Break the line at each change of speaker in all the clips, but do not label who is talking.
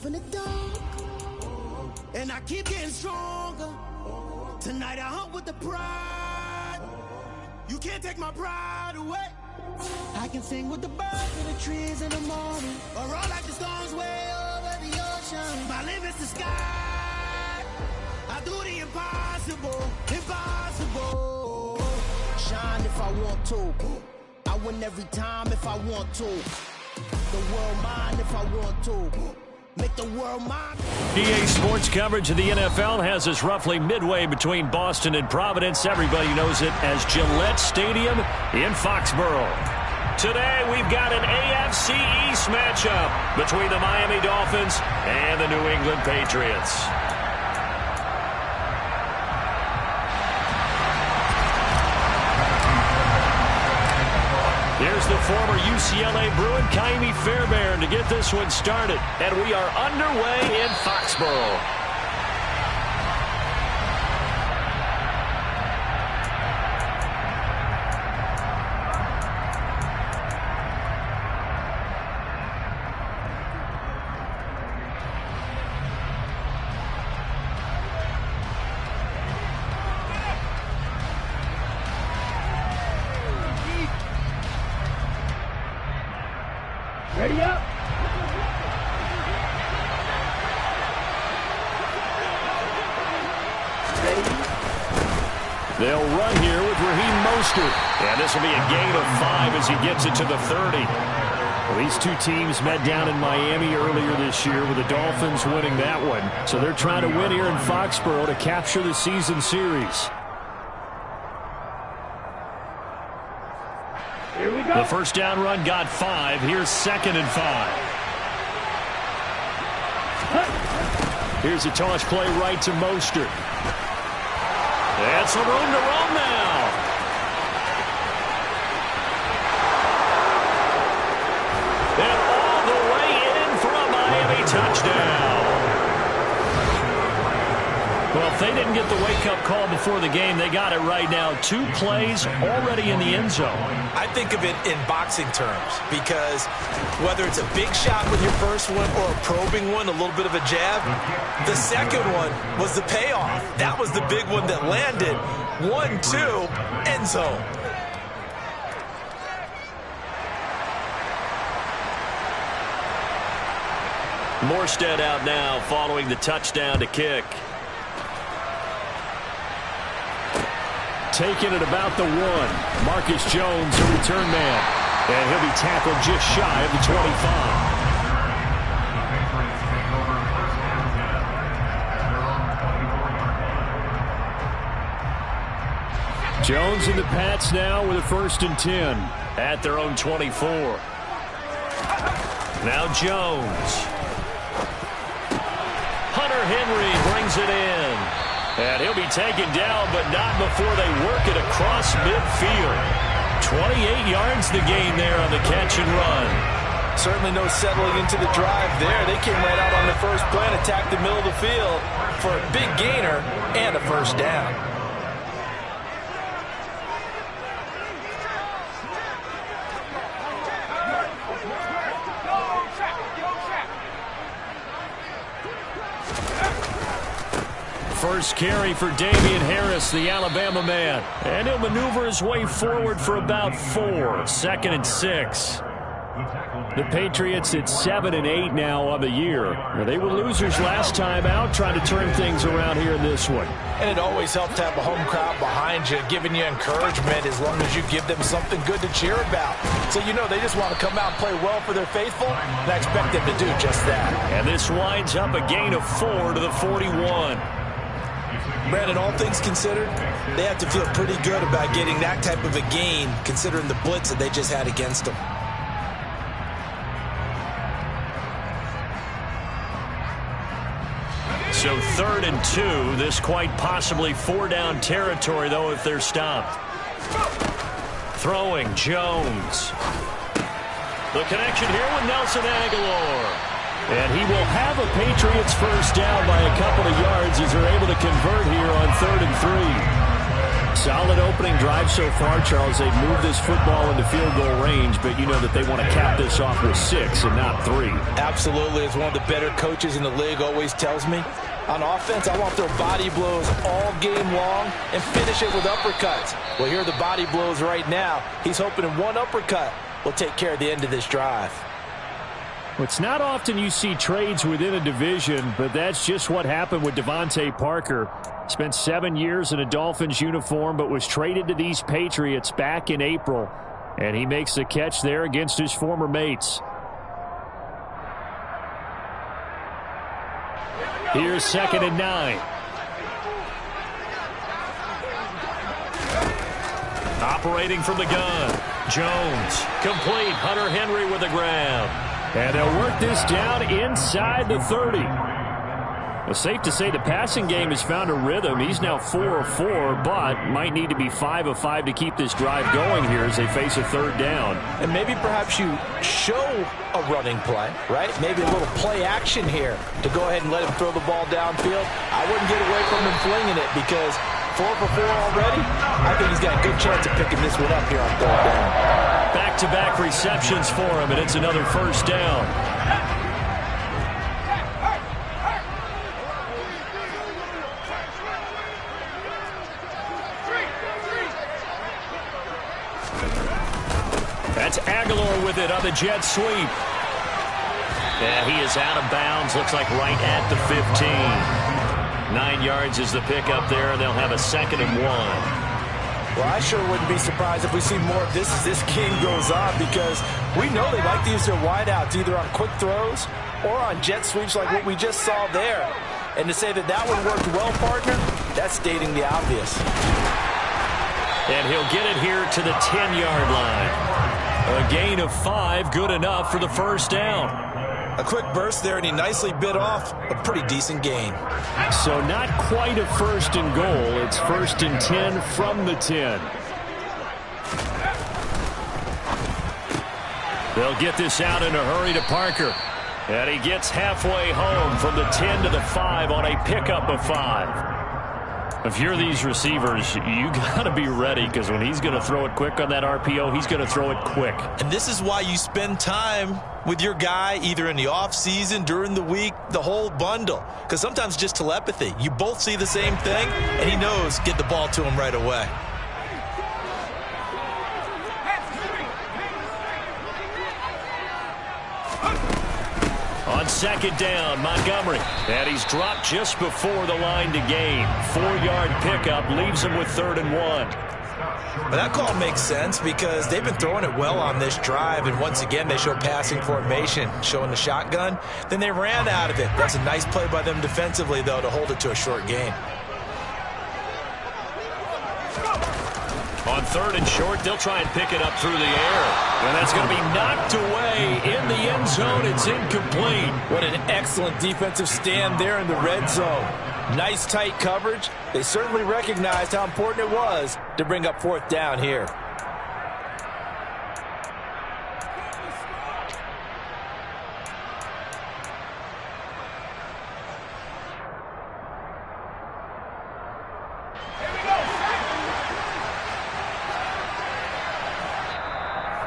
in the dark, and I keep getting stronger. Tonight I hunt with the pride. You can't take my pride away. I can sing with the birds in the trees in the morning, or roll like the storms way over the ocean. My limit's the sky. I do the impossible, impossible. Shine if I want to. I win every time if I want to. The world mine if I want to. Make the world mine.
EA Sports coverage of the NFL has us roughly midway between Boston and Providence. Everybody knows it as Gillette Stadium in Foxborough. Today we've got an AFC East matchup between the Miami Dolphins and the New England Patriots. Here's the former UCLA Bruin, Kaimi Fairbairn, to get this one started. And we are underway in Foxborough.
Ready up.
They'll run here with Raheem Mostert. And this will be a gain of 5 as he gets it to the 30. Well, these two teams met down in Miami earlier this year with the Dolphins winning that one. So they're trying to win here in Foxborough to capture the season series.
Here we go.
The first down run got 5. Here's 2nd and 5. Here's a toss play right to Mostert. That's some room to roam now. And all the way in for a Miami touchdown. Well, if they didn't get the wake-up call before the game, they got it right now. 2 plays already in the end zone.
I think of it in boxing terms because whether it's a big shot with your first one or a probing one, a little bit of a jab, the second one was the payoff. That was the big one that landed. 1-2, end zone.
Morstead out now following the touchdown to kick. Taking it about the 1. Marcus Jones, a return man. And he'll be tackled just shy of the 25. Jones and the Pats now with a 1st and 10 at their own 24. Now Jones. Hunter Henry brings it in. And he'll be taken down, but not before they work it across midfield. 28 yards the gain there on the catch and run.
Certainly no settling into the drive there. They came right out on the first play and attacked the middle of the field for a big gainer and a first down.
First carry for Damian Harris, the Alabama man. And he'll maneuver his way forward for about 4. 2nd and 6. The Patriots at 7 and 8 now on the year. Well, they were losers last time out, trying to turn things around here in this one.
And it always helps to have a home crowd behind you, giving you encouragement as long as you give them something good to cheer about. So you know they just want to come out and play well for their faithful, and I expect them to do just that.
And this winds up a gain of 4 to the 41.
Brandon, all things considered, they have to feel pretty good about getting that type of a gain, considering the blitz that they just had against them.
So 3rd and 2. This quite possibly 4-down territory, though, if they're stopped. Throwing, Jones. The connection here with Nelson Aguilar. And he will have a Patriots first down by a couple of yards as they're able to convert here on 3rd and 3. Solid opening drive so far, Charles. They've moved this football into field goal range, but you know that they want to cap this off with 6 and not 3.
Absolutely. As one of the better coaches in the league always tells me, on offense, I want their body blows all game long and finish it with uppercuts. Well, here are the body blows right now. He's hoping in one uppercut will take care of the end of this drive.
Well, it's not often you see trades within a division, but that's just what happened with Devontae Parker. Spent 7 years in a Dolphins uniform, but was traded to these Patriots back in April. And he makes the catch there against his former mates. Here's 2nd and 9. Operating from the gun. Jones. Complete. Hunter Henry with the grab. And they'll work this down inside the 30. Well, safe to say the passing game has found a rhythm. He's now 4 of 4, but might need to be 5 of 5 to keep this drive going here as they face a 3rd down.
And maybe perhaps you show a running play, right? Maybe a little play action here to go ahead and let him throw the ball downfield. I wouldn't get away from him flinging it because 4 for 4 already. I think he's got a good chance of picking this one up here on 3rd down.
Back-to-back receptions for him, and it's another 1st down. That's Aguilar with it on the jet sweep. And he is out of bounds. Looks like right at the 15. 9 yards is the pickup there, and they'll have a 2nd and 1.
Well, I sure wouldn't be surprised if we see more of this as this game goes on because we know they like to use their wideouts either on quick throws or on jet sweeps like what we just saw there. And to say that that one worked well, partner, that's stating the obvious.
And he'll get it here to the 10-yard line. A gain of 5, good enough for the 1st down.
A quick burst there, and he nicely bit off a pretty decent gain.
So not quite a 1st and goal. It's 1st and 10 from the 10. They'll get this out in a hurry to Parker. And he gets halfway home from the 10 to the 5 on a pickup of 5. If you're these receivers, you got to be ready because when he's going to throw it quick on that RPO, he's going to throw it quick.
And this is why you spend time with your guy either in the offseason, during the week, the whole bundle. Because sometimes just telepathy. You both see the same thing, and he knows get the ball to him right away.
On 2nd down, Montgomery. And he's dropped just before the line to gain. 4-yard pickup leaves him with 3rd and 1.
But that call makes sense because they've been throwing it well on this drive, and once again they show passing formation, showing the shotgun. Then they ran out of it. That's a nice play by them defensively, though, to hold it to a short gain.
On 3rd and short, they'll try and pick it up through the air. And that's going to be knocked away in the end zone. It's incomplete.
What an excellent defensive stand there in the red zone. Nice tight coverage. They certainly recognized how important it was to bring up 4th down here.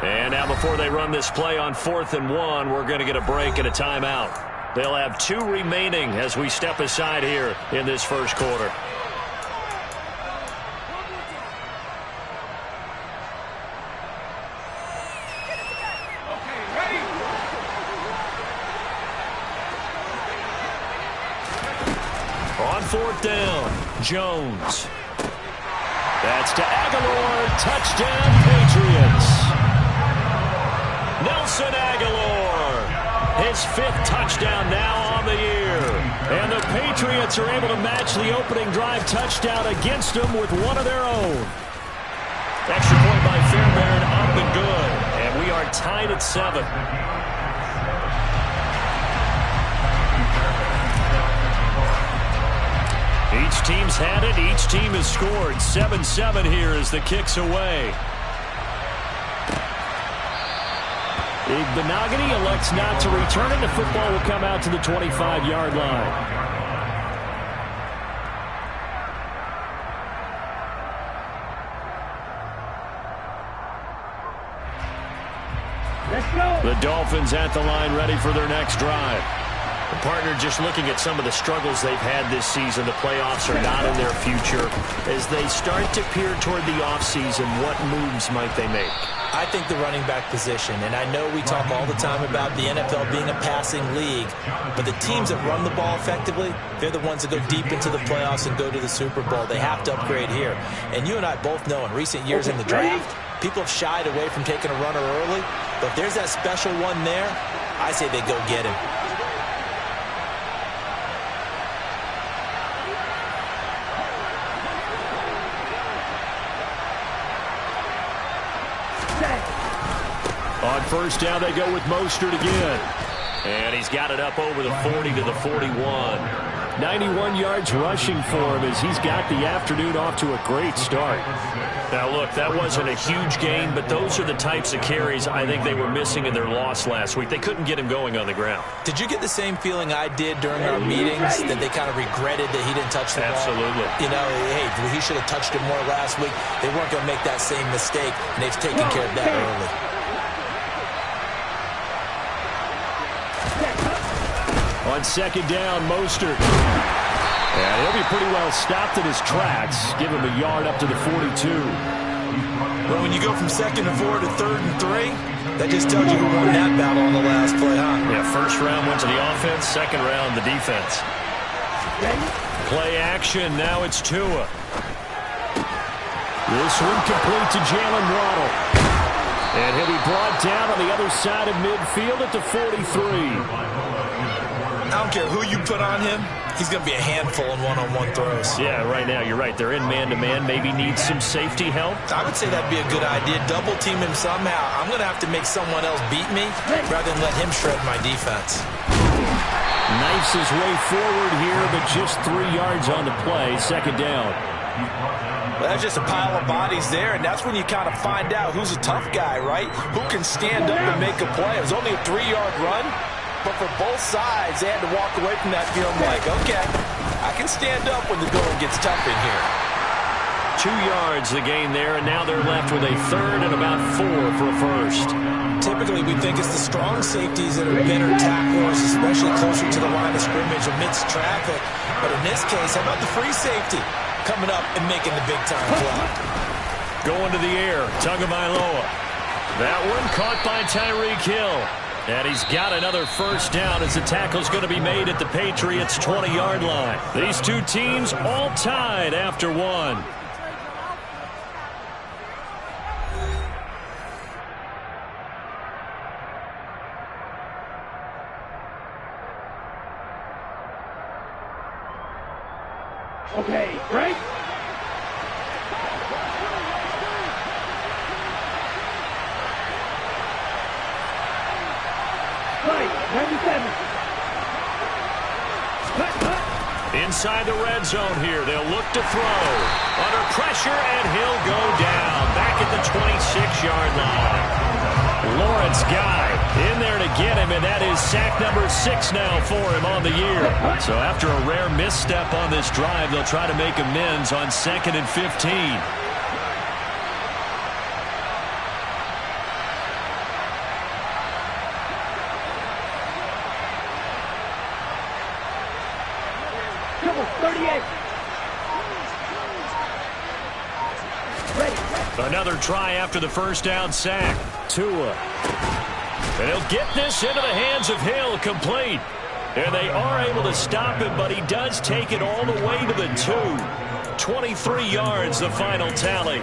And now before they run this play on 4th and 1, we're going to get a break and a timeout. They'll have 2 remaining as we step aside here in this 1st quarter. On 4th down, Jones. That's to Aguilar. Touchdown, Patriots. Nelson Aguilar, his 5th touchdown now on the year. And the Patriots are able to match the opening drive touchdown against them with one of their own. Extra point by Fairbairn, up and good. And we are tied at 7. Each team's had it. Each team has scored. 7-7 here as the kick's away. Benogany elects not to return it. The football will come out to the 25-yard line. The Dolphins at the line ready for their next drive. The partner, just looking at some of the struggles they've had this season, the playoffs are not in their future. As they start to peer toward the offseason, what moves might they make?
I think the running back position, and I know we talk all the time about the NFL being a passing league, but the teams that run the ball effectively, they're the ones that go deep into the playoffs and go to the Super Bowl. They have to upgrade here. And you and I both know in recent years in the draft, people have shied away from taking a runner early, but if there's that special one there, I say they go get him.
On first down, they go with Mostert again. And he's got it up over the 40 to the 41. 91 yards rushing for him as he's got the afternoon off to a great start. Now, look, that wasn't a huge gain, but those are the types of carries I think they were missing in their loss last week. They couldn't get him going on the ground.
Did you get the same feeling I did during our meetings, that they kind of regretted that he didn't touch the ball?
Absolutely.
You know, hey, he should have touched it more last week. They weren't going to make that same mistake, and they've taken care of that early.
On second down, Mostert. And he'll be pretty well stopped in his tracks. Give him a yard up to the 42.
Well, when you go from 2nd and 4 to 3rd and 3, that just tells you who won that battle on the last play, huh?
Yeah, first round went to the offense, second round the defense. Play action, now it's Tua. This one complete to Jalen Waddle. And he'll be brought down on the other side of midfield at the 43.
I don't care who you put on him, he's going to be a handful in one-on-one throws.
Yeah, right now, you're right. They're in man-to-man. Maybe need some safety help.
I would say that'd be a good idea. Double team him somehow. I'm going to have to make someone else beat me rather than let him shred my defense.
Knifes his way forward here, but just 3 yards on the play. Second down.
Well, that's just a pile of bodies there, and that's when you kind of find out who's a tough guy, right? Who can stand up and make a play. It was only a 3-yard run. But for both sides, they had to walk away from that feeling like, okay, I can stand up when the going gets tough in here.
2 yards the gain there, and now they're left with a third and about 4 for a first.
Typically, we think it's the strong safeties that are better tacklers, especially closer to the line of scrimmage amidst traffic. But in this case, how about the free safety coming up and making the big-time play?
Going to the air, Tagovailoa. That one caught by Tyreek Hill. And he's got another first down as the tackle's going to be made at the Patriots' 20-yard line. These two teams all tied after one.
Okay, break.
Inside the red zone here, they'll look to throw. Under pressure, and he'll go down. Back at the 26-yard line. Lawrence Guy in there to get him, and that is sack number 6 now for him on the year. So after a rare misstep on this drive, they'll try to make amends on 2nd and 15. Another try after the first down sack. Tua. And he'll get this into the hands of Hill, complete. And they are able to stop him, but he does take it all the way to the 2. 23 yards, the final tally.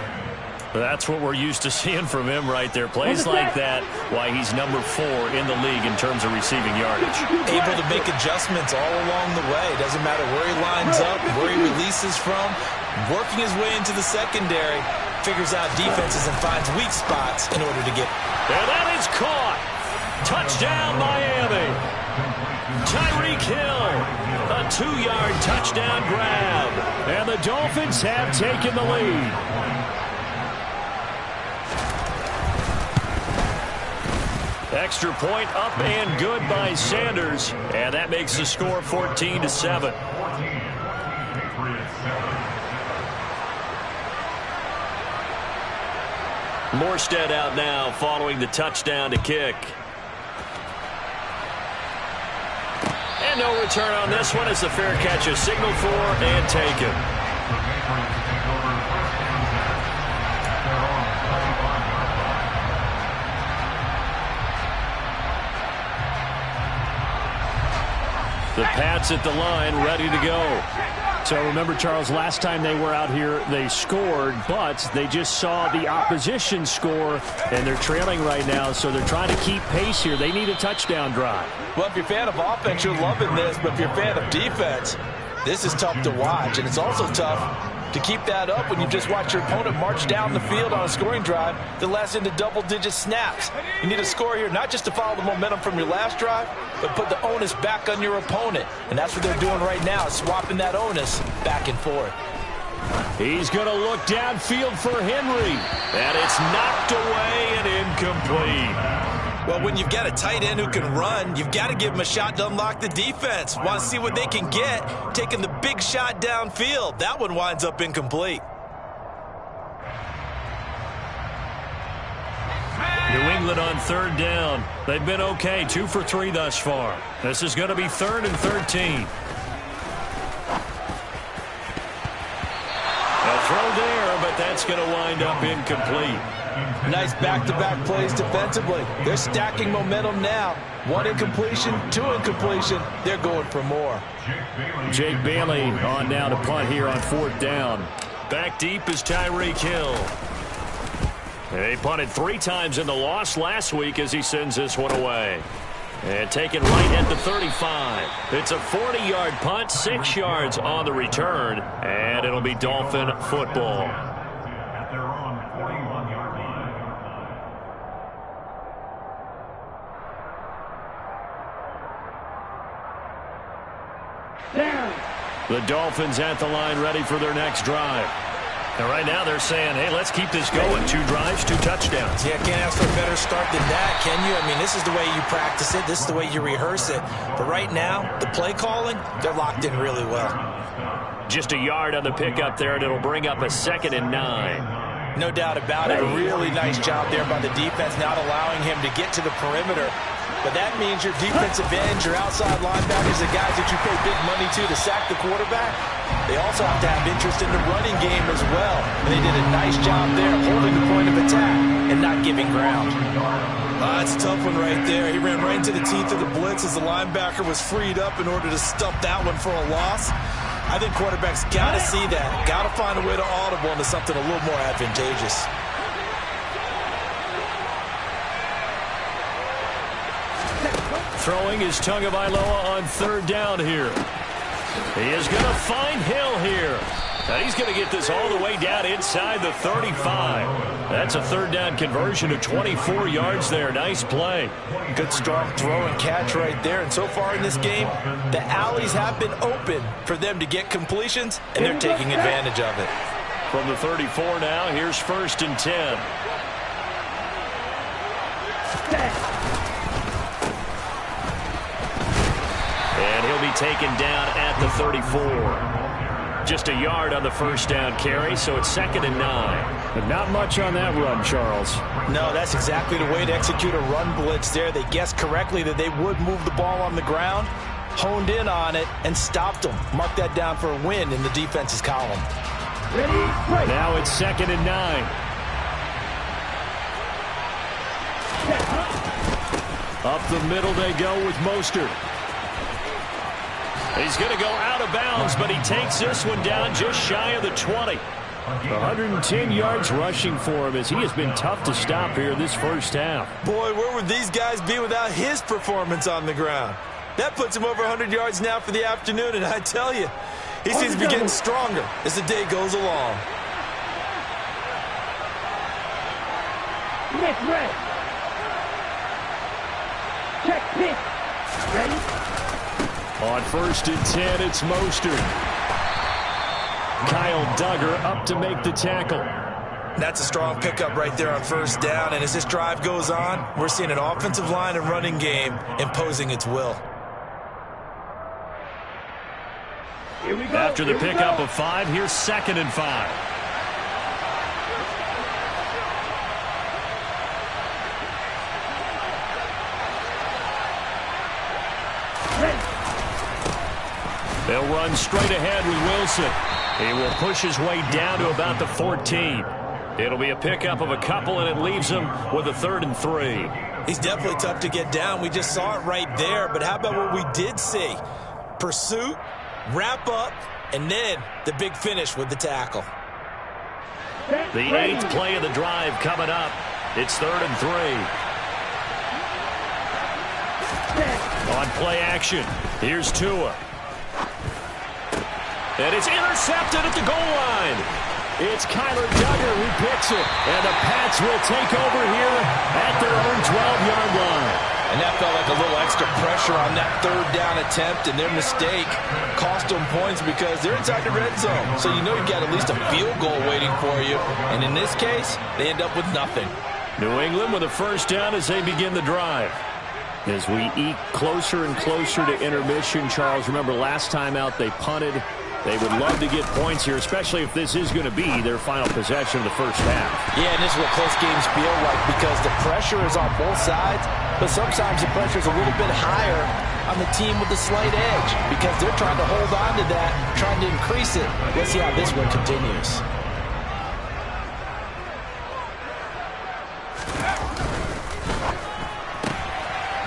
That's what we're used to seeing from him right there. Plays like that, why he's number 4 in the league in terms of receiving yardage.
Able to make adjustments all along the way. Doesn't matter where he lines up, where he releases from. Working his way into the secondary. Figures out defenses and finds weak spots in order to get.
And that is caught. Touchdown, Miami. Tyreek Hill. A 2-yard touchdown grab. And the Dolphins have taken the lead. Extra point up and good by Sanders. And that makes the score 14-7. Morstead out now following the touchdown to kick. no return on this one as the fair catch is signaled for and taken. The Pats at the line, ready to go.
So remember, Charles, last time they were out here, they scored, but they just saw the opposition score, and they're trailing right now, so they're trying to keep pace here. They need a touchdown drive.
Well, if you're a fan of offense, you're loving this, but if you're a fan of defense, this is tough to watch, and it's also tough to keep that up when you just watch your opponent march down the field on a scoring drive that lasts into double-digit snaps. You need a score here, not just to follow the momentum from your last drive, but put the onus back on your opponent. And that's what they're doing right now, swapping that onus back and forth.
He's going to look downfield for Henry. And it's knocked away and incomplete.
Well, when you've got a tight end who can run, you've got to give him a shot to unlock the defense. Want to see what they can get, taking the big shot downfield. That one winds up incomplete.
New England on third down. They've been okay, 2 for 3 thus far. This is going to be 3rd and 13. A throw there, but that's going to wind up incomplete.
Nice back-to-back plays defensively. They're stacking momentum now. 1 incompletion, 2 incompletion. They're going for more.
Jake Bailey on now to punt here on 4th down. Back deep is Tyreek Hill. He punted 3 times in the loss last week as he sends this one away. And taken right at the 35. It's a 40-yard punt, 6 yards on the return, and it'll be Dolphin football. The Dolphins at the line ready for their next drive. And right now they're saying, hey, let's keep this going. 2 drives, 2 touchdowns.
Yeah, can't ask for a better start than that, can you? I mean, this is the way you practice it. This is the way you rehearse it. But right now, the play calling, they're locked in really well.
Just a yard on the pickup there, and it'll bring up a 2nd and 9.
No doubt about it. A really nice job there by the defense, not allowing him to get to the perimeter. But that means your defensive ends, your outside linebackers, the guys that you pay big money to sack the quarterback, they also have to have interest in the running game as well. And they did a nice job there holding the point of attack and not giving ground. That's a tough one right there. He ran right into the teeth of the blitz as the linebacker was freed up in order to stuff that one for a loss. I think quarterbacks got to see that, got to find a way to audible into something a little more advantageous.
Throwing is Tagovailoa on 3rd down here. He is going to find Hill here. And he's going to get this all the way down inside the 35. That's a 3rd down conversion of 24 yards there. Nice play.
Good strong throw and catch right there. And so far in this game, the alleys have been open for them to get completions, and they're taking advantage of it.
From the 34 now, here's 1st and 10. And he'll be taken down at the 34. Just a yard on the 1st down carry, so it's 2nd and 9.
But not much on that run, Charles.
No, that's exactly the way to execute a run blitz there. They guessed correctly that they would move the ball on the ground, honed in on it, and stopped them. Mark that down for a win in the defense's column.
Now it's 2nd and 9. Up the middle they go with Mostert. He's going to go out of bounds, but he takes this one down just shy of the 20. 110 yards rushing for him as he has been tough to stop here this first half.
Boy, where would these guys be without his performance on the ground? That puts him over 100 yards now for the afternoon, and I tell you, he seems to be getting stronger as the day goes along.
Check pitch. Ready?
On 1st and 10, it's Mostert. Kyle Duggar up to make the tackle.
That's a strong pickup right there on 1st down, and as this drive goes on, we're seeing an offensive line and running game imposing its will.
Here we go.
After the pickup of 5, here's 2nd and 5. They'll run straight ahead with Wilson. He will push his way down to about the 14. It'll be a pickup of a couple, and it leaves him with a 3rd and 3.
He's definitely tough to get down. We just saw it right there. But how about what we did see? Pursuit, wrap up, and then the big finish with the tackle.
The 8th play of the drive coming up. It's 3rd and 3. On play action, here's Tua. And it's intercepted at the goal line. It's Kyler Duggar who picks it. And the Pats will take over here at their own 12-yard line.
And that felt like a little extra pressure on that 3rd down attempt, and their mistake cost them points because they're inside the red zone. So you know you've got at least a field goal waiting for you. And in this case, they end up with nothing.
New England with a 1st down as they begin the drive. As we eke closer and closer to intermission, Charles, remember last time out they punted. They would love to get points here, especially if this is going to be their final possession of the first half.
Yeah, and this is what close games feel like because the pressure is on both sides, but sometimes the pressure is a little bit higher on the team with the slight edge because they're trying to hold on to that, trying to increase it. Let's see how this one continues.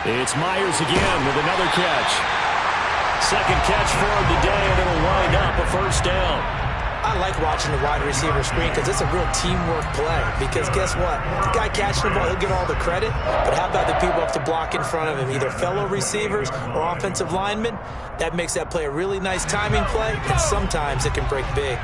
It's Myers again with another catch. 2nd catch for him today, and it'll wind up a 1st down.
I like watching the wide receiver screen because it's a real teamwork play. Because guess what? The guy catching the ball, he'll get all the credit. But how about the people up to block in front of him, either fellow receivers or offensive linemen? That makes that play a really nice timing play, and sometimes it can break big.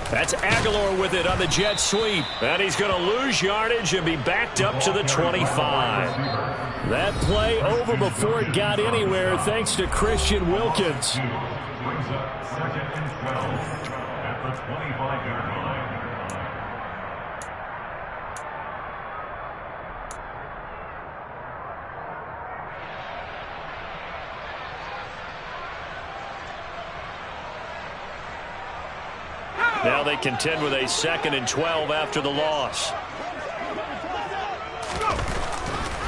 That's Aguilar with it on the jet sweep. And he's going to lose yardage and be backed up to the 25. That play over before it got anywhere thanks to Christian Wilkins.
Brings up 2nd and 12 at the 25-yard line.
Now they contend with a 2nd and 12 after the loss.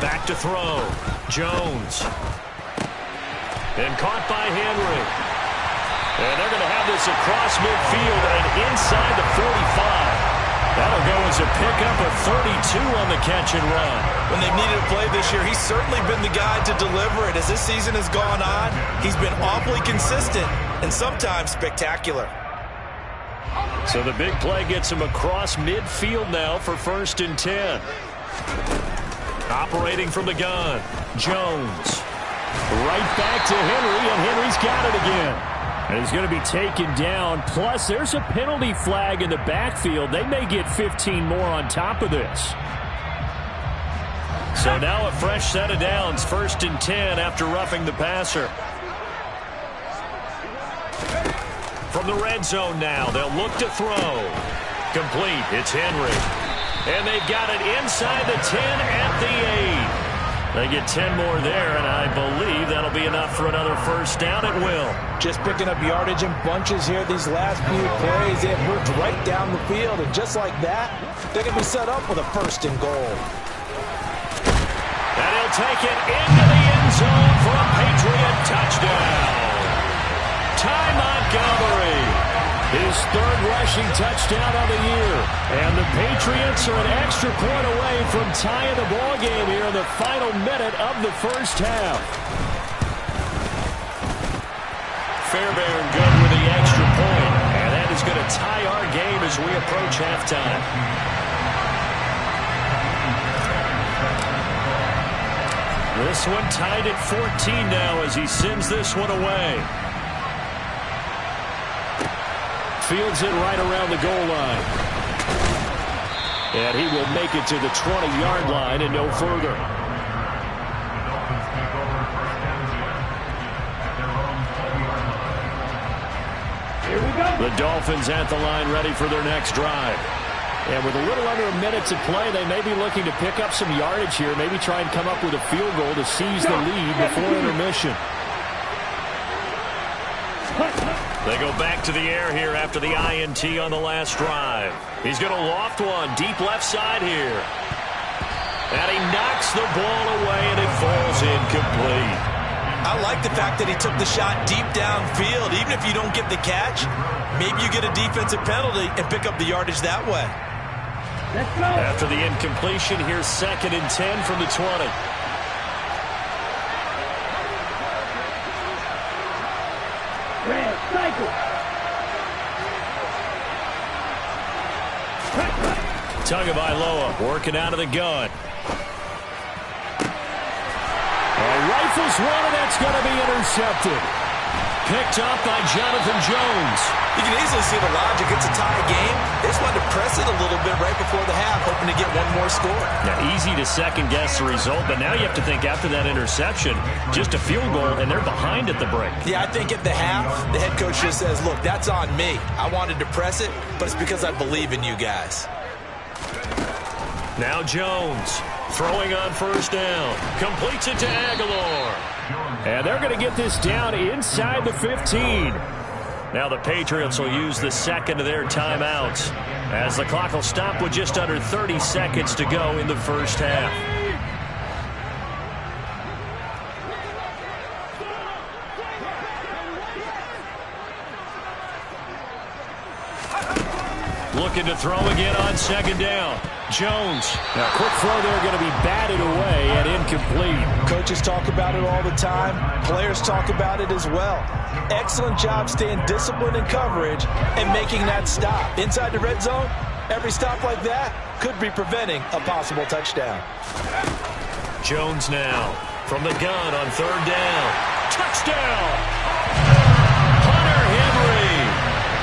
Back to throw. Jones. And caught by Henry. And they're going to have this across midfield and inside the 45. That'll go as a pickup of 32 on the catch and run.
When they've needed a play this year, he's certainly been the guy to deliver it. As this season has gone on, he's been awfully consistent and sometimes spectacular.
So the big play gets him across midfield now for 1st and 10. Operating from the gun, Jones. Right back to Henry, and Henry's got it again. And he's going to be taken down. Plus, there's a penalty flag in the backfield. They may get 15 more on top of this. So now a fresh set of downs, 1st and 10 after roughing the passer. From the red zone now, they'll look to throw. Complete, it's Henry. And they've got it inside the 10 at the 8. They get 10 more there, and I believe that'll be enough for another 1st down. It will.
Just picking up yardage in bunches here these last few plays. They have moved right down the field, and just like that, they're going to be set up with a 1st and goal.
And he'll take it into the end zone for a Patriot touchdown. Ty Montgomery, his 3rd rushing touchdown of the year. And the Patriots are an extra point away from tying the ball game here in the final minute of the 1st half. Fairbairn good with the extra point. And that is going to tie our game as we approach halftime. This one tied at 14 now as he sends this one away. Fields it right around the goal line. And he will make it to the 20-yard line and no further.
Here we go.
The Dolphins at the line ready for their next drive. And with a little under a minute to play, they may be looking to pick up some yardage here, maybe try and come up with a field goal to seize the lead before intermission. They go back to the air here after the INT on the last drive. He's going to loft one deep left side here. And he knocks the ball away, and it falls incomplete.
I like the fact that he took the shot deep downfield. Even if you don't get the catch, maybe you get a defensive penalty and pick up the yardage that way.
After the incompletion, here's 2nd and 10 from the 20. Tagovailoa working out of the gun. Rifles one, and that's going to be intercepted. Picked up by Jonathan Jones.
You can easily see the logic. It's a tie game. They just wanted to press it a little bit right before the half, hoping to get one more score.
Now, easy to second-guess the result, but now you have to think after that interception, just a field goal, and they're behind at the break.
Yeah, I think at the half, the head coach just says, look, that's on me. I wanted to press it, but it's because I believe in you guys.
Now Jones throwing on 1st down. Completes it to Aguilar. And they're going to get this down inside the 15. Now the Patriots will use the 2nd of their timeouts as the clock will stop with just under 30 seconds to go in the first half. Looking to throw again on 2nd down. Jones. Now, quick throw there going to be batted away and incomplete.
Coaches talk about it all the time. Players talk about it as well. Excellent job staying disciplined in coverage and making that stop. Inside the red zone, every stop like that could be preventing a possible touchdown.
Jones now from the gun on 3rd down. Touchdown! Hunter Henry.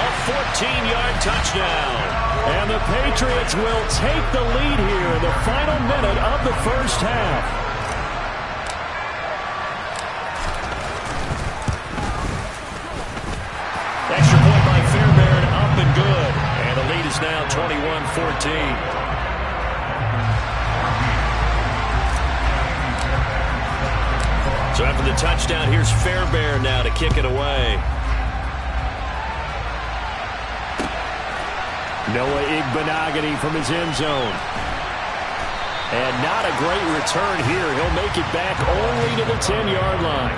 A 14-yard touchdown. And the Patriots will take the lead here in the final minute of the first half. Extra point by Fairbairn, up and good. And the lead is now 21-14. So after the touchdown, here's Fairbairn now to kick it away. Noah Igbenogany from his end zone. And not a great return here. He'll make it back only to the 10-yard line.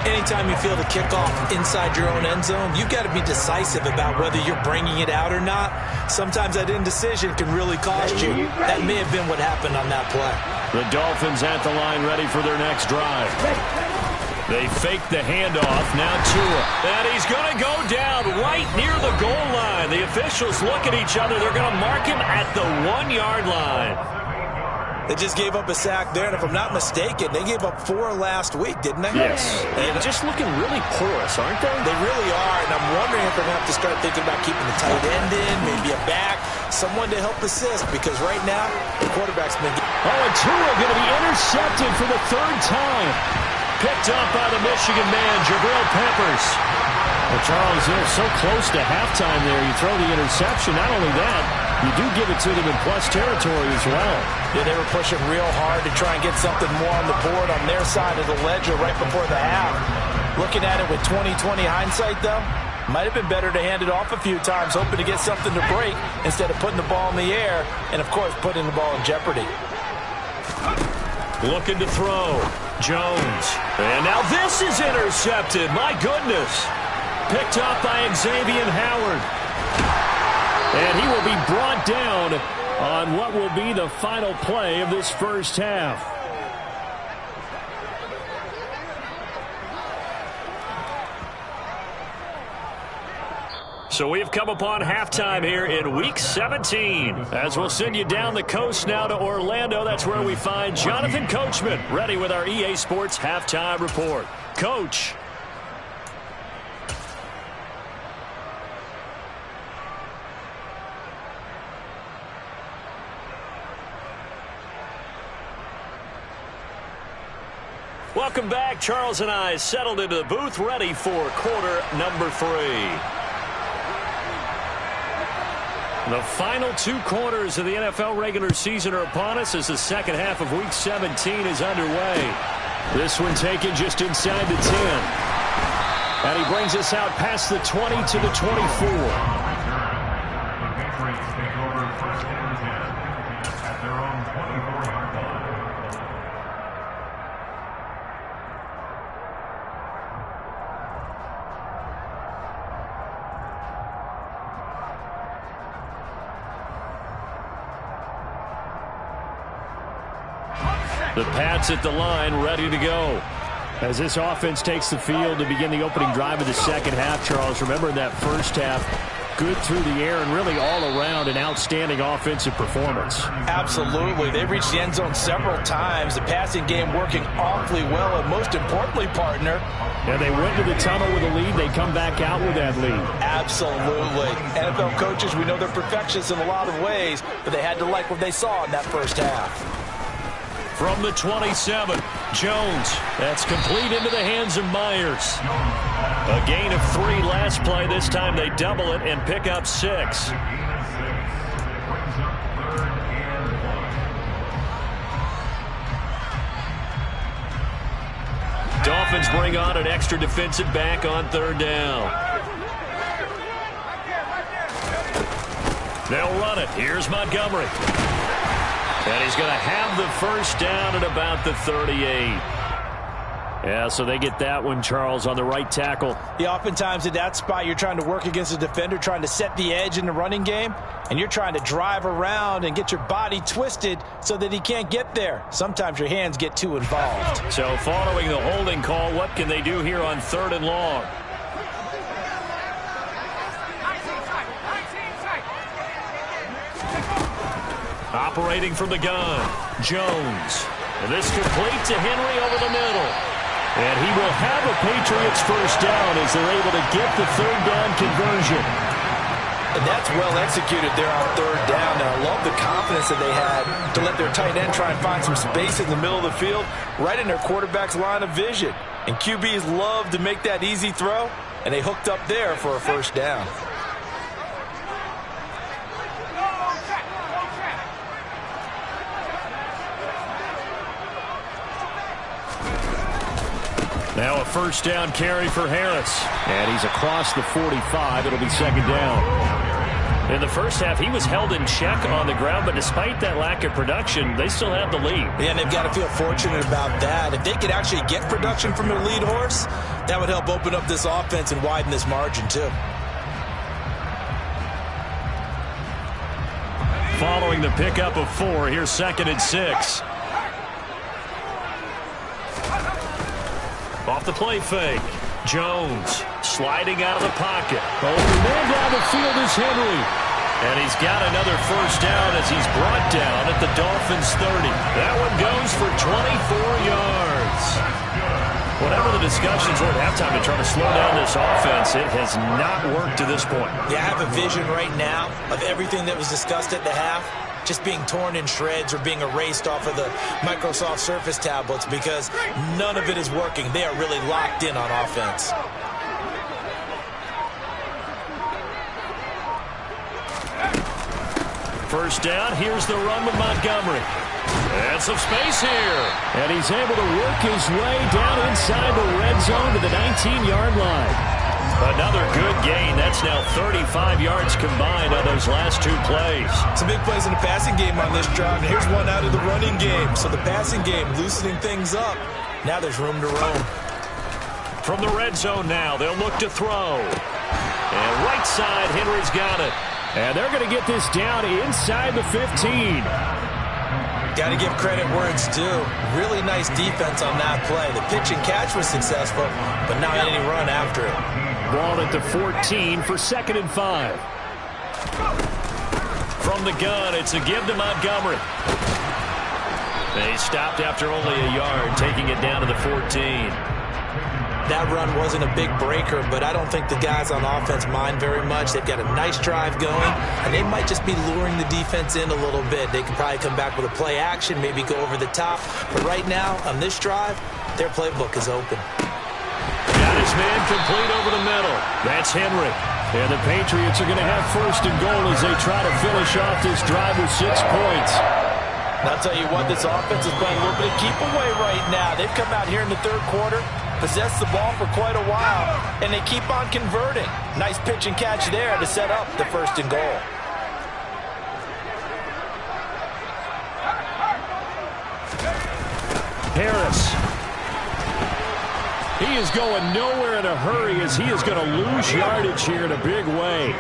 Anytime you feel the kickoff inside your own end zone, you've got to be decisive about whether you're bringing it out or not. Sometimes that indecision can really cost you. That may have been what happened on that play.
The Dolphins at the line ready for their next drive. They fake the handoff. Now Tua. And he's going to go down right near the goal line. The officials look at each other. They're going to mark him at the 1-yard line.
They just gave up a sack there, and if I'm not mistaken, they gave up 4 last week, didn't they?
Yes. And just looking really porous, aren't they?
They really are, and I'm wondering if they're going to have to start thinking about keeping the tight end in, maybe a back, someone to help assist, because right now, the quarterback's been...
and Tua going to be intercepted for the 3rd time. Picked up by the Michigan man, Jabril Peppers. Well, Charles, they're so close to halftime there. You throw the interception. Not only that, you do give it to them in plus territory as well.
Yeah, they were pushing real hard to try and get something more on the board on their side of the ledger right before the half. Looking at it with 20/20 hindsight, though, might have been better to hand it off a few times, hoping to get something to break instead of putting the ball in the air and, of course, putting the ball in jeopardy.
Looking to throw. Jones. And now this is intercepted. My goodness. Picked up by Xavier Howard. And he will be brought down on what will be the final play of this first half. So we've come upon halftime here in Week 17. As we'll send you down the coast now to Orlando, that's where we find Jonathan Coachman, ready with our EA Sports Halftime Report. Coach. Welcome back. Charles and I settled into the booth, ready for quarter number 3. The final 2 quarters of the NFL regular season are upon us as the second half of Week 17 is underway. This one taken just inside the 10.
And he brings us out past the 20 to the 24.
The Patriots take over 1st and 10 at their own 24-yard line.
The Pats at the line, ready to go.
As this offense takes the field to begin the opening drive of the second half, Charles, remember in that first half, good through the air and really all around an outstanding offensive performance.
Absolutely. They reached the end zone several times. The passing game working awfully well, and most importantly, partner.
Yeah, they went to the tunnel with a lead. They come back out with that lead.
Absolutely. NFL coaches, we know they're perfectionists in a lot of ways, but they had to like what they saw in that first half.
From the 27, Jones. That's complete into the hands of Myers. A gain of 3 last play. This time they double it and pick up 6. Dolphins bring on an extra defensive back on 3rd down. They'll run it. Here's Montgomery. And he's going to have the first down at about the 38. Yeah, so they get that one, Charles, on the right tackle.
Yeah, oftentimes at that spot, you're trying to work against a defender, trying to set the edge in the running game, and you're trying to drive around and get your body twisted so that he can't get there. Sometimes your hands get too involved.
So following the holding call, what can they do here on 3rd and long? Operating from the gun, Jones. And this complete to Henry over the middle. And he will have a Patriots first down as they're able to get the 3rd down conversion.
And that's well executed there on 3rd down. Now, I love the confidence that they had to let their tight end try and find some space in the middle of the field, right in their quarterback's line of vision. And QBs love to make that easy throw, and they hooked up there for a first down.
Now a first down carry for Harris.
And he's across the 45. It'll be 2nd down.
In the first half, he was held in check on the ground, but despite that lack of production, they still have the lead.
Yeah, and they've got to feel fortunate about that. If they could actually get production from their lead horse, that would help open up this offense and widen this margin, too.
Following the pickup of 4, here's 2nd and 6. Off the play fake. Jones sliding out of the pocket.
Oh, the man down the field is Henry.
And he's got another first down as he's brought down at the Dolphins' 30. That one goes for 24 yards. Whatever the discussions were at halftime to try to slow down this offense, it has not worked to this point.
Yeah, I have a vision right now of everything that was discussed at the half just being torn in shreds or being erased off of the Microsoft Surface tablets because none of it is working. They are really locked in on offense.
First down, here's the run with Montgomery. And some space here.
And he's able to work his way down inside the red zone to the 19-yard line.
Another good gain. That's now 35 yards combined on those last 2 plays.
Some big plays in the passing game on this drive. And here's one out of the running game. So the passing game loosening things up. Now there's room to roam.
From the red zone now, they'll look to throw. And right side, Henry's got it.
And they're going to get this down inside the 15.
Got to give credit where it's due. Really nice defense on that play. The pitch and catch was successful, but not any run after it.
Ball at the 14 for 2nd and 5.
From the gun, it's a give to Montgomery. They stopped after only a yard, taking it down to the 14.
That run wasn't a big breaker, but I don't think the guys on offense mind very much. They've got a nice drive going, and they might just be luring the defense in a little bit. They could probably come back with a play action, maybe go over the top. But right now, on this drive, their playbook is open.
Got his man complete over the middle. That's Henry.
And the Patriots are going to have 1st and goal as they try to finish off this drive with 6 points.
And I'll tell you what, this offense is playing a little bit of keep away right now. They've come out here in the 3rd quarter, possessed the ball for quite a while, and they keep on converting. Nice pitch and catch there to set up the 1st and goal.
Harris. He is going nowhere in a hurry as he is going to lose yardage here in a big way.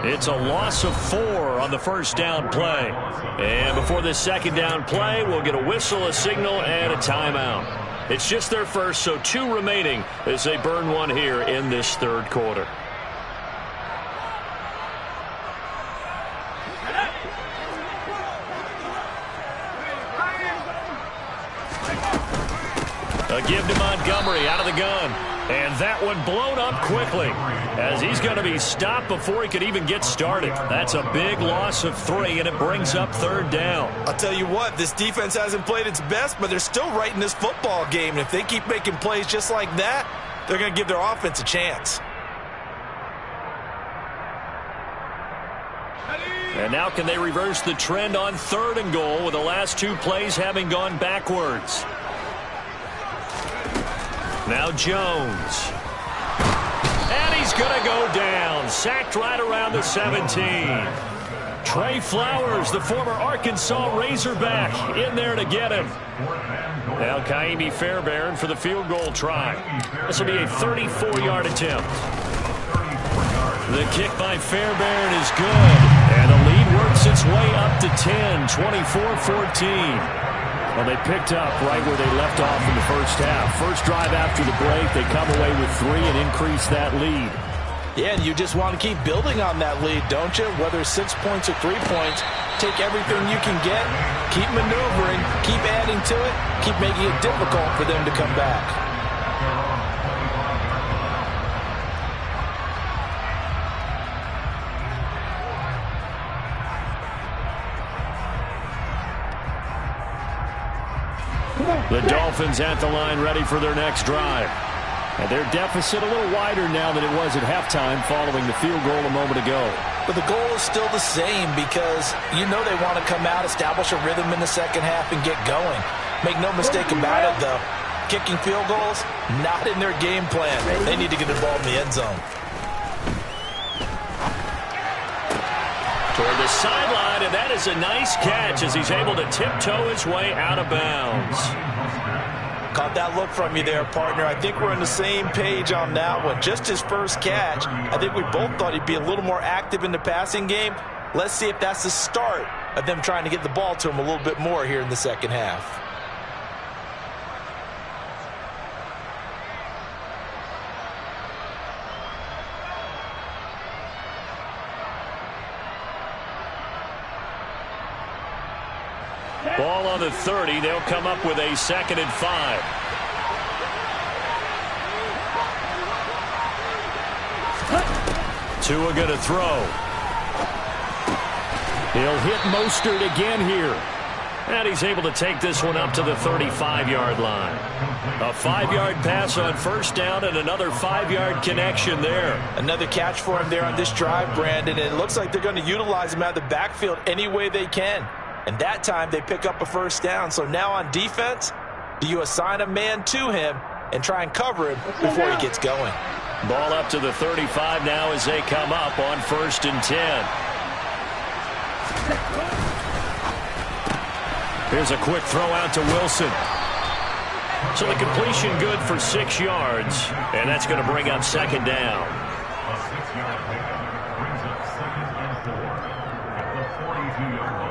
It's a loss of 4 on the 1st down play. And before this 2nd down play, we'll get a whistle, a signal, and a timeout. It's just their first, so 2 remaining as they burn 1 here in this 3rd quarter. A give to Montgomery out of the gun. And that one blown up quickly as he's going to be stopped before he could even get started. That's a big loss of 3, and it brings up 3rd down.
I'll tell you what, this defense hasn't played its best, but they're still right in this football game. And if they keep making plays just like that, they're going to give their offense a chance.
And now can they reverse the trend on 3rd and goal with the last 2 plays having gone backwards? Now Jones. And he's going to go down. Sacked right around the 17. Trey Flowers, the former Arkansas Razorback, in there to get him. Now Kaimi Fairbairn for the field goal try. This will be a 34-yard attempt. The kick by Fairbairn is good. And the lead works its way up to 10, 24-14. Well, they picked up right where they left off in the 1st half. First drive after the break, they come away with 3 and increase that lead.
Yeah, and you just want to keep building on that lead, don't you? Whether it's 6 points or 3 points, take everything you can get, keep maneuvering, keep adding to it, keep making it difficult for them to come back.
The Dolphins at the line ready for their next drive. And their deficit a little wider now than it was at halftime following the field goal a moment ago.
But the goal is still the same because you know they want to come out, establish a rhythm in the 2nd half, and get going. Make no mistake about it, though. Kicking field goals, not in their game plan. They need to get the ball in the end zone.
Toward the sideline, and that is a nice catch as he's able to tiptoe his way out of bounds.
Caught that look from you there, partner. I think we're on the same page on that one. Just his first catch. I think we both thought he'd be a little more active in the passing game. Let's see if that's the start of them trying to get the ball to him a little bit more here in the 2nd half.
Ball on the 30. They'll come up with a 2nd and 5. Tua going to throw. He'll hit Mostert again here. And he's able to take this one up to the 35-yard line. A 5-yard pass on 1st down and another 5-yard connection there.
Another catch for him there on this drive, Brandon. And it looks like they're going to utilize him out of the backfield any way they can. And that time they pick up a 1st down. So now on defense, do you assign a man to him and try and cover him before he gets going?
Ball up to the 35 now as they come up on 1st and 10. Here's a quick throw out to Wilson. So the completion good for 6 yards. And that's going to bring up 2nd down.
A 6-yard pickup brings up 2nd and 4 at the 42-yard line.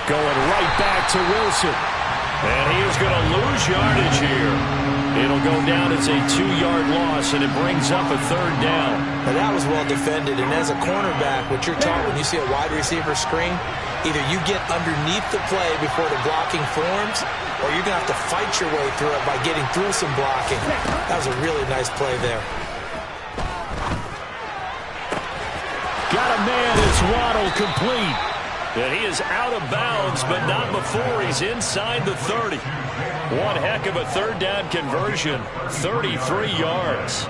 Going right back to Wilson. And he is going to lose yardage here. It'll go down as a 2-yard loss, and it brings up a 3rd down.
Now that was well defended, and as a cornerback, what you're taught when you see a wide receiver screen, either you get underneath the play before the blocking forms, or you're going to have to fight your way through it by getting through some blocking. That was a really nice play there.
got a man. It's Waddle complete. And he is out of bounds, but not before he's inside the 30. One heck of a third down conversion, 33 yards.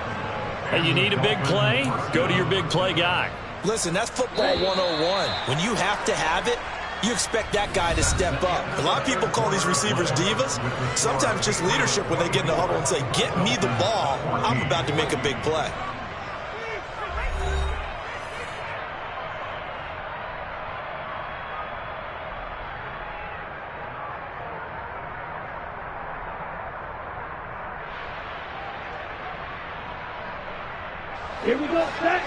And you need a big play? Go to your big play guy.
Listen, that's football 101. When you have to have it, you expect that guy to step up. A lot of people call these receivers divas. Sometimes just leadership when they get in the huddle and say, get me the ball. I'm about to make a big play.
Here we go, set.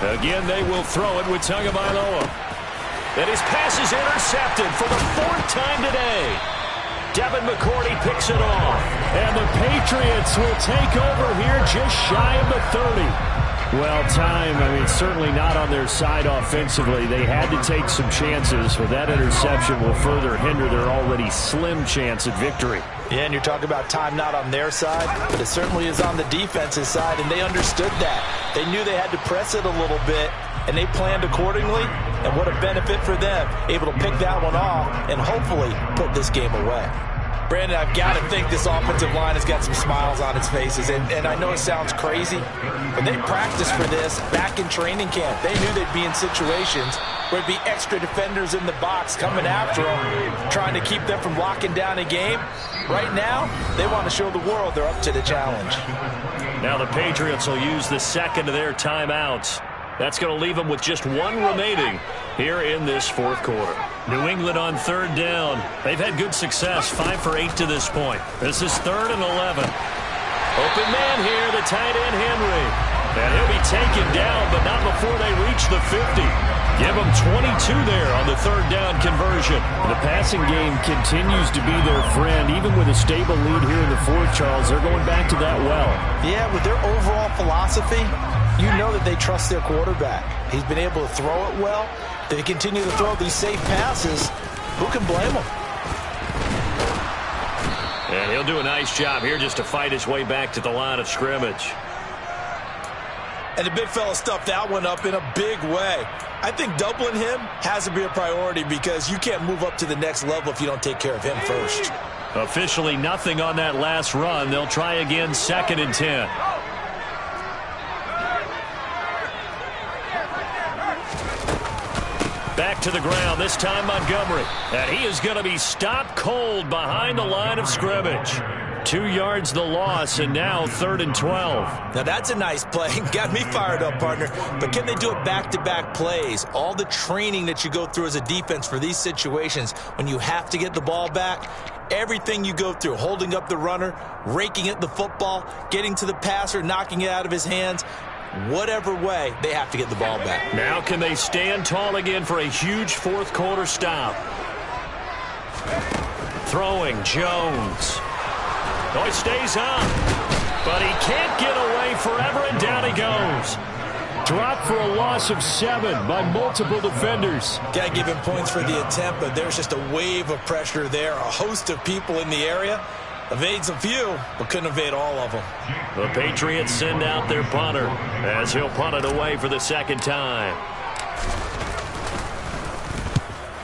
Again, they will throw it with Tagovailoa. And his pass is intercepted for the 4th time today. Devin McCourty picks it off. And the Patriots will take over here just shy of the 30. Well, certainly not on their side offensively. They had to take some chances, but that interception will further hinder their already slim chance at victory.
Yeah, and you're talking about time not on their side, but it certainly is on the defense's side, and they understood that. They knew they had to press it a little bit, and they planned accordingly, and what a benefit for them, able to pick that one off and hopefully put this game away. Brandon, I've got to think this offensive line has got some smiles on its faces, and I know it sounds crazy, but they practiced for this back in training camp. They knew they'd be in situations where there'd be extra defenders in the box coming after them, trying to keep them from locking down a game. Right now, they want to show the world they're up to the challenge.
Now the Patriots will use the second of their timeouts. That's going to leave them with just one remaining here in this 4th quarter. New England on 3rd down. They've had good success, 5 for 8 to this point. This is 3rd and 11. Open man here, the tight end Henry. And he'll be taken down, but not before they reach the 50. Give them 22 there on the 3rd down conversion. The passing game continues to be their friend. Even with a stable lead here in the 4th, Charles, they're going back to that well.
Yeah, with their overall philosophy, you know that they trust their quarterback. He's been able to throw it well. They continue to throw these safe passes. Who can blame them?
And he'll do a nice job here just to fight his way back to the line of scrimmage.
And the big fella stuffed that one up in a big way. I think doubling him has to be a priority because you can't move up to the next level if you don't take care of him first.
Officially nothing on that last run. They'll try again, 2nd and 10. Back to the ground, this time Montgomery. And he is going to be stopped cold behind the line of scrimmage. 2 yards the loss, and now 3rd and 12.
Now that's a nice play. Got me fired up, partner. But can they do it back-to-back plays? All the training that you go through as a defense for these situations, when you have to get the ball back, everything you go through, holding up the runner, raking at the football, getting to the passer, knocking it out of his hands, whatever way, they have to get the ball back.
Now can they stand tall again for a huge 4th quarter stop? Throwing, Jones. Oh, he stays up, but he can't get away forever, and down he goes. Dropped for a loss of 7 by multiple defenders.
Got to give him points for the attempt, but there's just a wave of pressure there. A host of people in the area. Evades a few, but couldn't evade all of them.
The Patriots send out their punter as he'll punt it away for the 2nd time.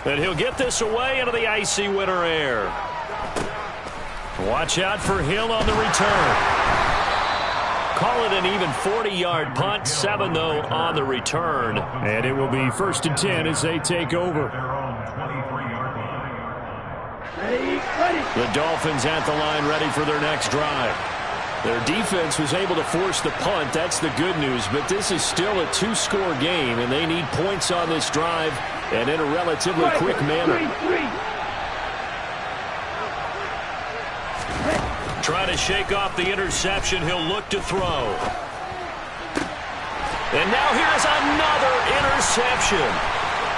And he'll get this away into the icy winter air. Watch out for Hill on the return. Call it an even 40-yard punt. 7, though, on the return. And it will be 1st and 10 as they take over. The Dolphins at the line ready for their next drive. Their defense was able to force the punt. That's the good news. But this is still a 2-score game, and they need points on this drive and in a relatively quick manner. Trying to shake off the interception. He'll look to throw. And now here's another interception.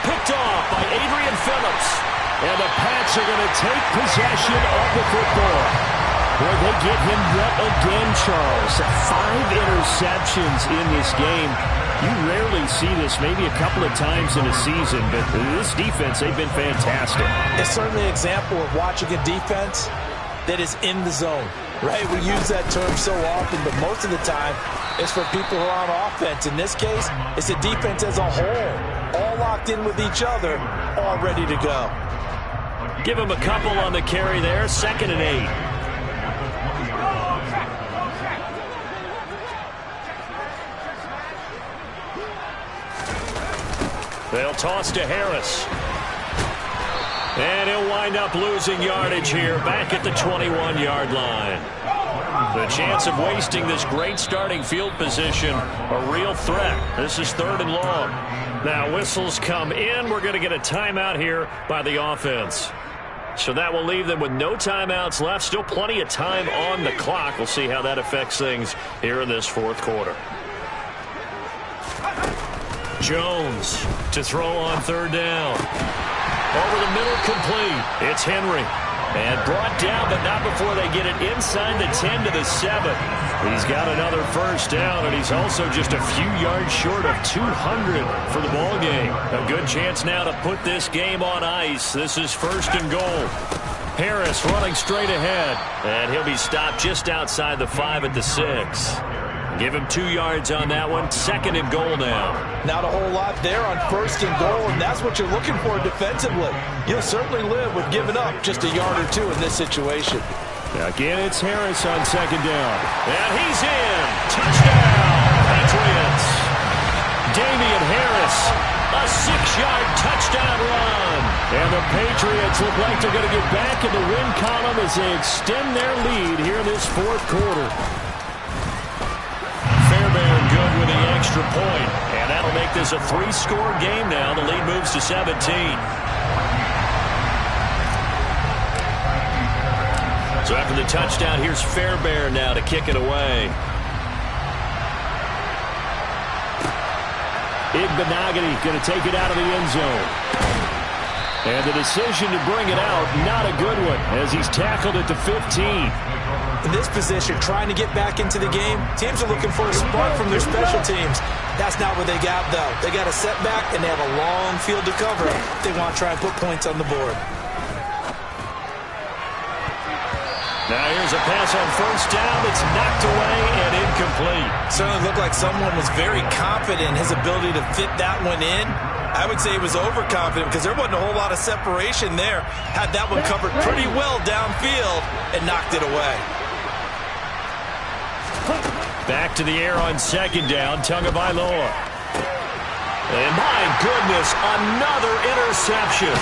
Picked off by Adrian Phillips. And the Pats are going to take possession of the football.
Boy, they get him wet again, Charles. 5 interceptions in this game. You rarely see this, maybe a couple of times in a season, but this defense, they've been fantastic.
It's certainly an example of watching a defense that is in the zone, right? We use that term so often, but most of the time, it's for people who are on offense. In this case, it's a defense as a whole, all locked in with each other, all ready to go.
Give him a couple on the carry there, 2nd and 8. They'll toss to Harris. And he'll wind up losing yardage here, back at the 21-yard line. The chance of wasting this great starting field position, a real threat. This is 3rd and long. Now whistles come in. We're going to get a timeout here by the offense. So that will leave them with no timeouts left. Still plenty of time on the clock. We'll see how that affects things here in this 4th quarter. Jones to throw on 3rd down. Over the middle, complete. It's Henry. And brought down, but not before they get it inside the 10 to the 7. He's got another 1st down, and he's also just a few yards short of 200 for the ball game. A good chance now to put this game on ice. This is 1st and goal. Harris running straight ahead, and he'll be stopped just outside the 5 at the 6. Give him 2 yards on that one. 2nd and goal now.
Not a whole lot there on 1st and goal, and that's what you're looking for defensively. You'll certainly live with giving up just a yard or 2 in this situation.
Again, it's Harris on 2nd down.
And he's in. Touchdown, Patriots. Damian Harris, a 6-yard touchdown run.
And the Patriots look like they're going to get back in the win column as they extend their lead here in this 4th quarter.
Fairbairn good with the extra point, and that'll make this a 3-score game now. The lead moves to 17. So after the touchdown, here's Fairbairn now to kick it away.
Igbenogany going to take it out of the end zone. And the decision to bring it out, not a good one, as he's tackled at the 15.
In this position, trying to get back into the game, teams are looking for a spark from their special teams. That's not what they got, though. They got a setback, and they have a long field to cover. They want to try and put points on the board.
Now here's a pass on 1st down. It's knocked away and incomplete.
Certainly looked like someone was very confident in his ability to fit that one in. I would say he was overconfident because there wasn't a whole lot of separation there. Had that one covered pretty well downfield and knocked it away.
Back to the air on 2nd down, Tagovailoa. And my goodness, another interception.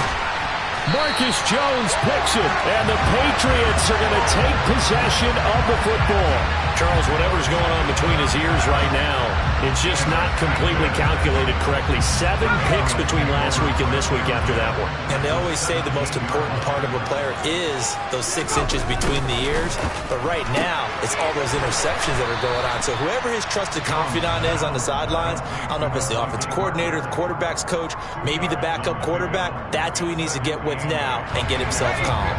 Marcus Jones picks it, and the Patriots are going to take possession of the football.
Charles, whatever's going on between his ears right now, it's just not completely calculated correctly. 7 picks between last week and this week after that one.
And they always say the most important part of a player is those 6 inches between the ears. But right now, it's all those interceptions that are going on. So whoever his trusted confidant is on the sidelines, I don't know if it's the offensive coordinator, the quarterback's coach, maybe the backup quarterback, that's who he needs to get with now and get himself calm.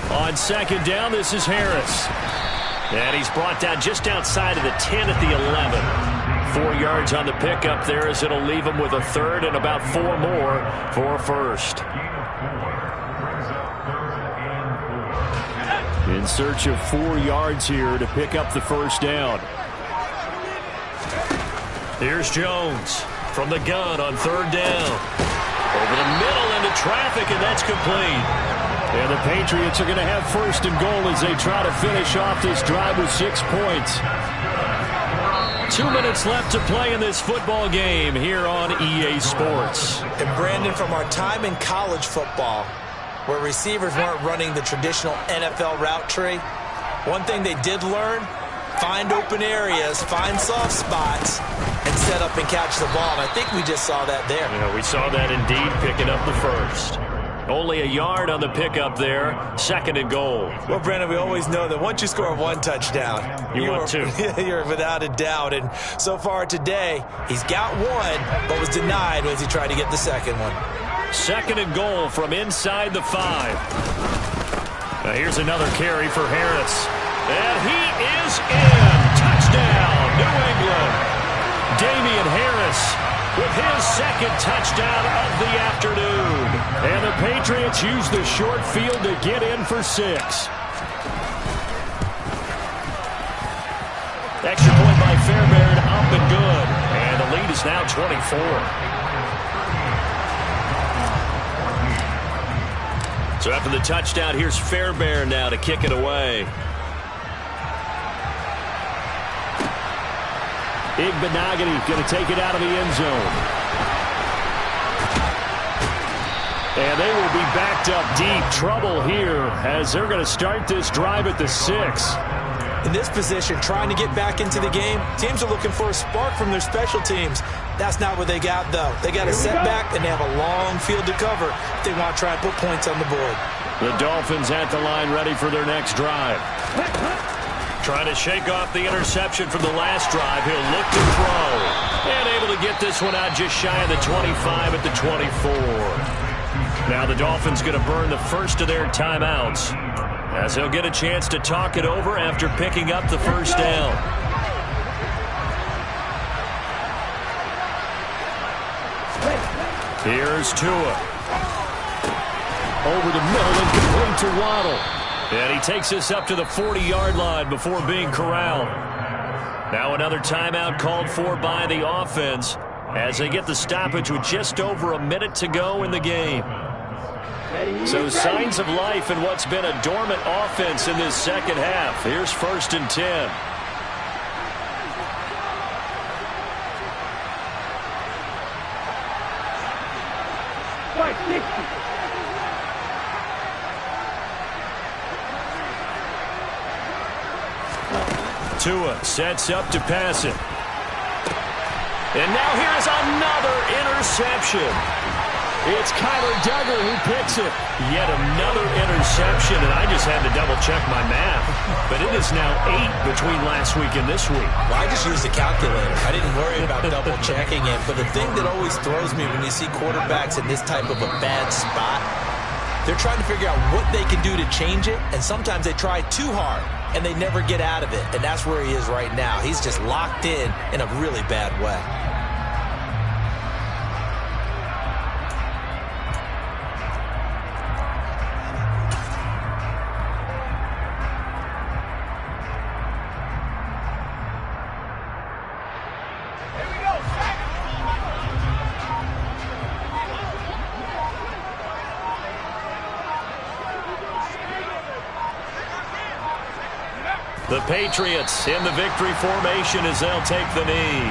On 2nd down, this is Harris. And he's brought down just outside of the 10 at the 11. 4 yards on the pickup there as it'll leave him with a 3rd and about 4 more for a 1st.
In search of 4 yards here to pick up the 1st down.
Here's Jones from the gun on 3rd down. Over the middle into traffic, and that's complete.
And the Patriots are going to have 1st and goal as they try to finish off this drive with 6 points.
2 minutes left to play in this football game here on EA Sports.
And Brandon, from our time in college football, where receivers weren't running the traditional NFL route tree, one thing they did learn, find open areas, find soft spots, and set up and catch the ball. And I think we just saw that there.
Yeah, we saw that indeed, picking up the 1st. Only a yard on the pickup there. 2nd and goal.
Well, Brandon, we always know that once you score 1 touchdown,
you want 2.
You're without a doubt. And so far today, he's got 1, but was denied as he tried to get the 2nd one.
2nd and goal from inside the 5. Now here's another carry for Harris. And he is in. Touchdown, New England. Damian Harris with his 2nd touchdown of the afternoon. And the Patriots use the short field to get in for 6. Extra point by Fairbairn, up and good. And the lead is now 24. So after the touchdown, here's Fairbairn now to kick it away. Igbenogany going to take it out of the end zone. And they will be backed up deep. Trouble here as they're going to start this drive at the 6.
In this position, trying to get back into the game, teams are looking for a spark from their special teams. That's not what they got, though. They got a setback, and they have a long field to cover if they want to try and put points on the board.
The Dolphins at the line ready for their next drive. Trying to shake off the interception from the last drive. He'll look to throw. And able to get this one out just shy of the 25 at the 24. Now the Dolphins going to burn the first of their timeouts, as he'll get a chance to talk it over after picking up the first down. Here's Tua. Over the middle and complete to Waddle. And he takes us up to the 40-yard line before being corralled. Now another timeout called for by the offense as they get the stoppage with just over a minute to go in the game. So signs of life in what's been a dormant offense in this second half. Here's 1st and 10. Tua sets up to pass it. And now here's another interception. It's Kyler Duggar who picks it. Yet another interception, and I just had to double-check my math. But it is now 8 between last week and this week.
Well, I just used a calculator. I didn't worry about double-checking it. But the thing that always throws me when you see quarterbacks in this type of a bad spot, they're trying to figure out what they can do to change it, and sometimes they try too hard, and they never get out of it. And that's where he is right now. He's just locked in a really bad way.
The Patriots in the victory formation as they'll take the knee.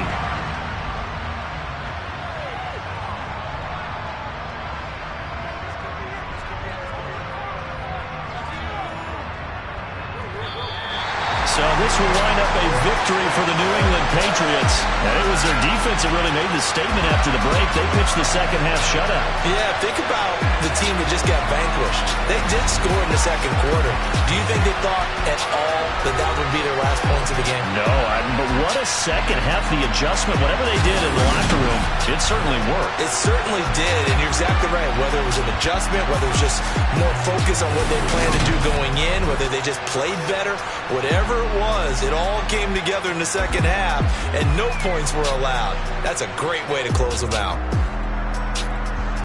So this will wind up a victory for the New England Patriots. And it was their defense that really made the statement after the break. They pitched the second half shutout.
Yeah, think about the team that just got vanquished. They did score in the second quarter. Do you think they thought at all that would be their last points of the game?
No, but what a second half. The adjustment, whatever they did in the locker room, it certainly worked.
It certainly did, and you're exactly right. Whether it was an adjustment, whether it was just more focus on what they planned to do going in, whether they just played better, whatever it was, it all came together in the second half, and no points were allowed. That's a great way to close them out.